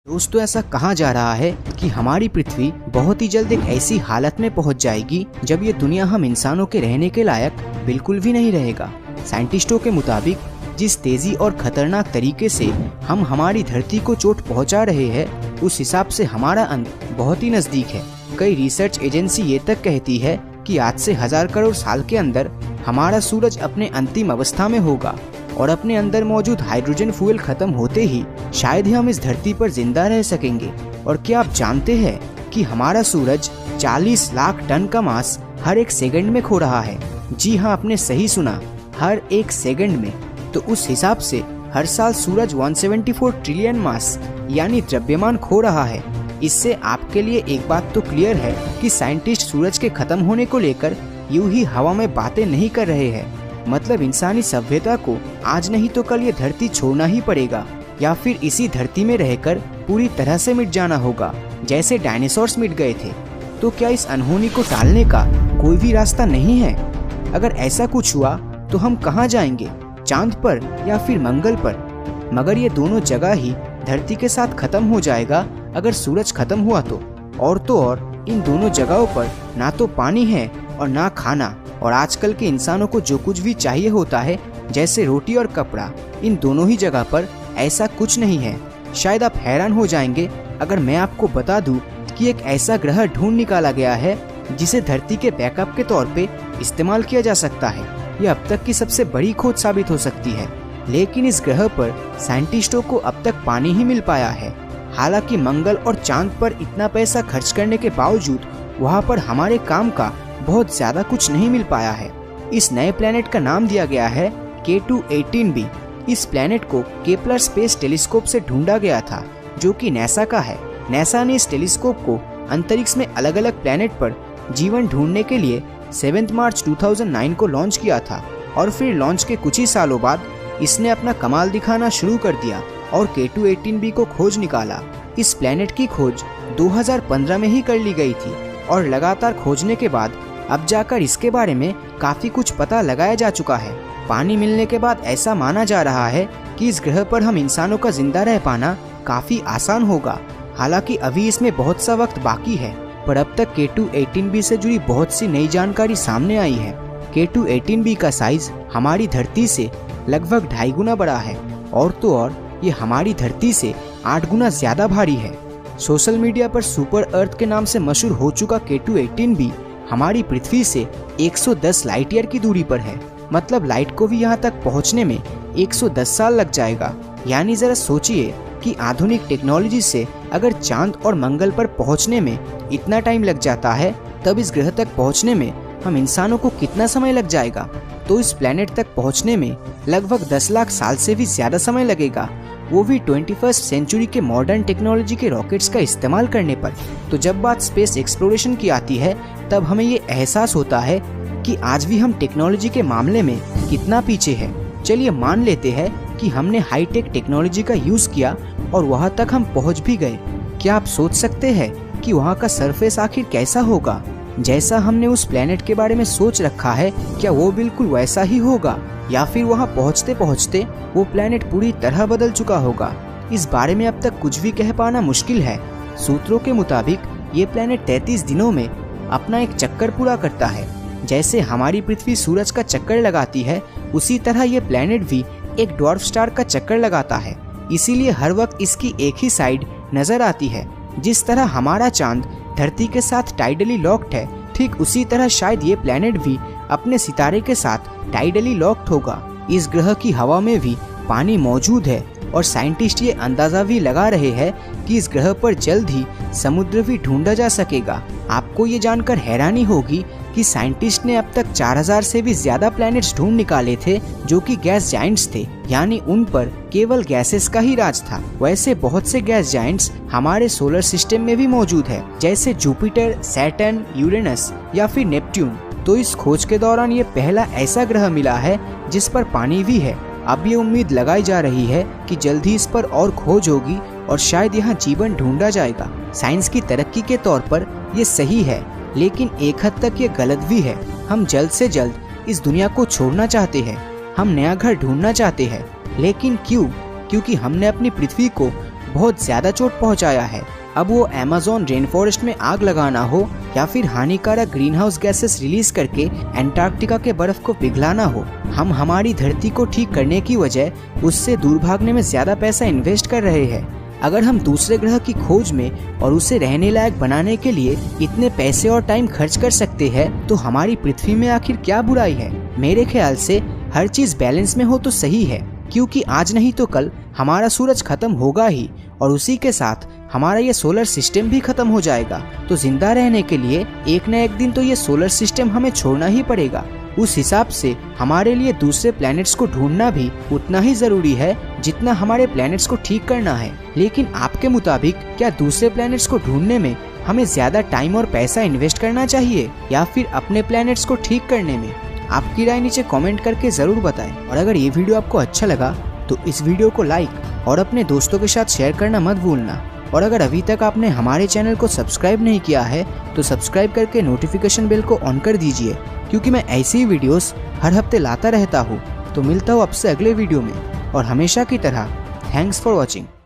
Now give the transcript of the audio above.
दोस्तों, ऐसा कहा जा रहा है कि हमारी पृथ्वी बहुत ही जल्द एक ऐसी हालत में पहुंच जाएगी जब ये दुनिया हम इंसानों के रहने के लायक बिल्कुल भी नहीं रहेगा। साइंटिस्टों के मुताबिक जिस तेजी और खतरनाक तरीके से हम हमारी धरती को चोट पहुंचा रहे हैं, उस हिसाब से हमारा अंत बहुत ही नजदीक है। कई रिसर्च एजेंसी ये तक कहती है कि आज से 1000 करोड़ साल के अंदर हमारा सूरज अपने अंतिम अवस्था में होगा और अपने अंदर मौजूद हाइड्रोजन फ्यूल खत्म होते ही शायद ही हम इस धरती पर जिंदा रह सकेंगे। और क्या आप जानते हैं कि हमारा सूरज 40 लाख टन का मास हर एक सेकंड में खो रहा है। जी हाँ, आपने सही सुना, हर एक सेकंड में। तो उस हिसाब से हर साल सूरज 174 ट्रिलियन मास यानी द्रव्यमान खो रहा है। इससे आपके लिए एक बात तो क्लियर है कि साइंटिस्ट सूरज के खत्म होने को लेकर यूं ही हवा में बातें नहीं कर रहे हैं। मतलब इंसानी सभ्यता को आज नहीं तो कल ये धरती छोड़ना ही पड़ेगा, या फिर इसी धरती में रहकर पूरी तरह से मिट जाना होगा, जैसे डायनासोर्स मिट गए थे। तो क्या इस अनहोनी को टालने का कोई भी रास्ता नहीं है? अगर ऐसा कुछ हुआ तो हम कहाँ जाएंगे, चांद पर या फिर मंगल पर? मगर ये दोनों जगह ही धरती के साथ खत्म हो जाएगा अगर सूरज खत्म हुआ तो। और इन दोनों जगहों पर ना तो पानी है और ना खाना, और आजकल के इंसानों को जो कुछ भी चाहिए होता है जैसे रोटी और कपड़ा, इन दोनों ही जगह पर ऐसा कुछ नहीं है। शायद आप हैरान हो जाएंगे अगर मैं आपको बता दूं कि एक ऐसा ग्रह ढूंढ निकाला गया है जिसे धरती के बैकअप के तौर पे इस्तेमाल किया जा सकता है। यह अब तक की सबसे बड़ी खोज साबित हो सकती है। लेकिन इस ग्रह पर साइंटिस्टों को अब तक पानी ही मिल पाया है। हालांकि मंगल और चांद पर इतना पैसा खर्च करने के बावजूद वहाँ पर हमारे काम का बहुत ज्यादा कुछ नहीं मिल पाया है। इस नए प्लेनेट का नाम दिया गया है K2-18b। इस प्लेनेट को केपलर स्पेस टेलीस्कोप से ढूंढा गया था, जो कि नासा का है। नासा ने इस टेलीस्कोप को अंतरिक्ष में अलग अलग प्लेनेट पर जीवन ढूंढने के लिए 7 मार्च 2009 को लॉन्च किया था, और फिर लॉन्च के कुछ ही सालों बाद इसने अपना कमाल दिखाना शुरू कर दिया और K2-18b को खोज निकाला। इस प्लेनेट की खोज 2015 में ही कर ली गई थी, और लगातार खोजने के बाद अब जाकर इसके बारे में काफी कुछ पता लगाया जा चुका है। पानी मिलने के बाद ऐसा माना जा रहा है कि इस ग्रह पर हम इंसानों का जिंदा रह पाना काफी आसान होगा। हालांकि अभी इसमें बहुत सा वक्त बाकी है, पर अब तक K2-18b से जुड़ी बहुत सी नई जानकारी सामने आई है। K2-18b का साइज हमारी धरती से लगभग 2.5 गुना बड़ा है, और ये हमारी धरती से 8 गुना ज्यादा भारी है। सोशल मीडिया पर सुपर अर्थ के नाम से मशहूर हो चुका K2-18b हमारी पृथ्वी से 110 लाइट ईयर की दूरी पर है। मतलब लाइट को भी यहाँ तक पहुँचने में 110 साल लग जाएगा। यानी जरा सोचिए कि आधुनिक टेक्नोलॉजी से अगर चांद और मंगल पर पहुँचने में इतना टाइम लग जाता है, तब इस ग्रह तक पहुँचने में हम इंसानों को कितना समय लग जाएगा। तो इस प्लेनेट तक पहुँचने में लगभग 10 लाख साल से भी ज्यादा समय लगेगा, वो भी 21st सेंचुरी के मॉडर्न टेक्नोलॉजी के रॉकेट्स का इस्तेमाल करने पर। तो जब बात स्पेस एक्सप्लोरेशन की आती है, तब हमें ये एहसास होता है कि आज भी हम टेक्नोलॉजी के मामले में कितना पीछे हैं। चलिए मान लेते हैं कि हमने हाईटेक टेक्नोलॉजी का यूज किया और वहाँ तक हम पहुँच भी गए। क्या आप सोच सकते हैं कि वहाँ का सरफेस आखिर कैसा होगा? जैसा हमने उस प्लेनेट के बारे में सोच रखा है, क्या वो बिल्कुल वैसा ही होगा, या फिर वहाँ पहुँचते पहुँचते वो प्लेनेट पूरी तरह बदल चुका होगा? इस बारे में अब तक कुछ भी कह पाना मुश्किल है। सूत्रों के मुताबिक ये प्लेनेट 33 दिनों में अपना एक चक्कर पूरा करता है। जैसे हमारी पृथ्वी सूरज का चक्कर लगाती है, उसी तरह ये प्लेनेट भी एक ड्वार्फ स्टार का चक्कर लगाता है। इसीलिए हर वक्त इसकी एक ही साइड नजर आती है। जिस तरह हमारा चांद धरती के साथ टाइडली लॉक्ड है, ठीक उसी तरह शायद ये प्लेनेट भी अपने सितारे के साथ टाइडली लॉक्ड होगा। इस ग्रह की हवा में भी पानी मौजूद है, और साइंटिस्ट ये अंदाजा भी लगा रहे हैं कि इस ग्रह पर जल्द ही समुद्र भी ढूंढा जा सकेगा। आपको ये जानकर हैरानी होगी कि साइंटिस्ट ने अब तक 4000 से भी ज्यादा प्लैनेट्स ढूंढ निकाले थे जो कि गैस जाइंट्स थे, यानी उन पर केवल गैसेस का ही राज था। वैसे बहुत से गैस जाइंट्स हमारे सोलर सिस्टम में भी मौजूद है, जैसे जुपिटर, सैटर्न, यूरेनस या फिर नेपट्यून। तो इस खोज के दौरान ये पहला ऐसा ग्रह मिला है जिस पर पानी भी है। अब ये उम्मीद लगाई जा रही है कि जल्द ही इस पर और खोज होगी और शायद यहाँ जीवन ढूंढा जाएगा। साइंस की तरक्की के तौर पर ये सही है, लेकिन एक हद तक ये गलत भी है। हम जल्द से जल्द इस दुनिया को छोड़ना चाहते हैं, हम नया घर ढूंढना चाहते हैं, लेकिन क्यों? क्योंकि हमने अपनी पृथ्वी को बहुत ज्यादा चोट पहुंचाया है। अब वो अमेज़न रेन फॉरेस्ट में आग लगाना हो या फिर हानिकारक ग्रीन हाउस गैसेस रिलीज करके अंटार्कटिका के बर्फ को पिघलाना हो, हम हमारी धरती को ठीक करने की वजह उससे दूर भागने में ज्यादा पैसा इन्वेस्ट कर रहे हैं। अगर हम दूसरे ग्रह की खोज में और उसे रहने लायक बनाने के लिए इतने पैसे और टाइम खर्च कर सकते हैं तो हमारी पृथ्वी में आखिर क्या बुराई है। मेरे ख्याल से हर चीज बैलेंस में हो तो सही है, क्योंकि आज नहीं तो कल हमारा सूरज खत्म होगा ही और उसी के साथ हमारा ये सोलर सिस्टम भी खत्म हो जाएगा। तो जिंदा रहने के लिए एक न एक दिन तो ये सोलर सिस्टम हमें छोड़ना ही पड़ेगा। उस हिसाब से हमारे लिए दूसरे प्लैनेट्स को ढूंढना भी उतना ही जरूरी है जितना हमारे प्लैनेट्स को ठीक करना है। लेकिन आपके मुताबिक क्या दूसरे प्लैनेट्स को ढूंढने में हमें ज्यादा टाइम और पैसा इन्वेस्ट करना चाहिए या फिर अपने प्लैनेट्स को ठीक करने में? आपकी राय नीचे कमेंट करके जरूर बताएं। और अगर ये वीडियो आपको अच्छा लगा तो इस वीडियो को लाइक और अपने दोस्तों के साथ शेयर करना मत भूलना। और अगर अभी तक आपने हमारे चैनल को सब्सक्राइब नहीं किया है तो सब्सक्राइब करके नोटिफिकेशन बेल को ऑन कर दीजिए, क्योंकि मैं ऐसी ही वीडियोस हर हफ्ते लाता रहता हूँ। तो मिलता हूँ आपसे अगले वीडियो में और हमेशा की तरह थैंक्स फॉर वॉचिंग।